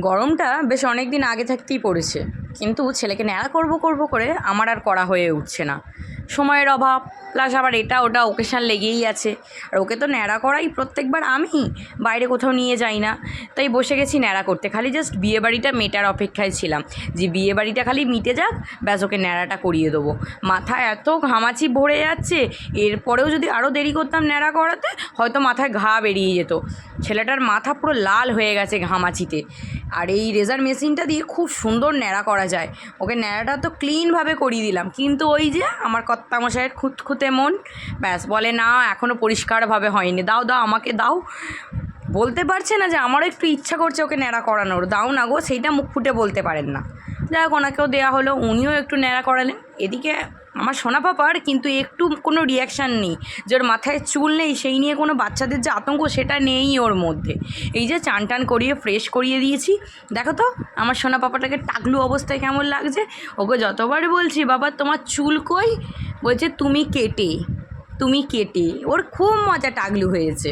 গরমটা বেশ অনেক দিন আগে থাকতেই পড়েছে, কিন্তু ছেলেকে ন্যাড়া করব করে আমার আর করা হয়ে উঠছে না। সময়ের অভাব, প্লাস আবার এটা ওটা ওকেশান লেগেই আছে। আর ওকে তো ন্যাড়া করাই প্রত্যেকবার আমি, বাইরে কোথাও নিয়ে যাই না। তাই বসে গেছি ন্যাড়া করতে, খালি জাস্ট বিয়েবাড়িটা মেটার অপেক্ষায় ছিলাম যে বিয়েবাড়িটা খালি মিটে যাক, ব্যাস ওকে ন্যাড়াটা করিয়ে দেবো। মাথায় এত ঘামাচি ভরে যাচ্ছে, এরপরেও যদি আরও দেরি করতাম ন্যাড়া করাতে হয়তো মাথায় ঘা বেরিয়ে যেত। ছেলেটার মাথা পুরো লাল হয়ে গেছে ঘামাচিতে। আর এই রেজার মেশিনটা দিয়ে খুব সুন্দর ন্যাড়া করা যায়। ওকে ন্যাড়াটা তো ক্লিনভাবে করিয়ে দিলাম, কিন্তু ওই যে আমার কর্তামশাইয়ের খুঁতখুঁতে মন, ব্যাস বলে না এখনও পরিষ্কারভাবে হয়নি, দাও দাও আমাকে দাও। বলতে পারছে না যে আমারও একটু ইচ্ছা করছে ওকে ন্যাড়া করানোর, দাও না গো, সেইটা মুখ ফুটে বলতে পারেন না। যাই হোক, ওনাকেও দেওয়া হলো, উনিও একটু ন্যাড়া করালেন। এদিকে আমার সোনা পাপার কিন্তু একটু কোনো রিয়াকশান নেই, যে ওর মাথায় চুল নেই সেই নিয়ে কোনো বাচ্চাদের যে আতঙ্ক সেটা নেই ওর মধ্যে। এই যে চান টান করিয়ে ফ্রেশ করিয়ে দিয়েছি, দেখো তো আমার সোনা পাপাটাকে টাকলু অবস্থায় কেমন লাগছে। ওকে যতবার বলছি বাবা তোমার চুল কই, বলছে তুমি কেটে। ওর খুব মজা টাকলু হয়েছে।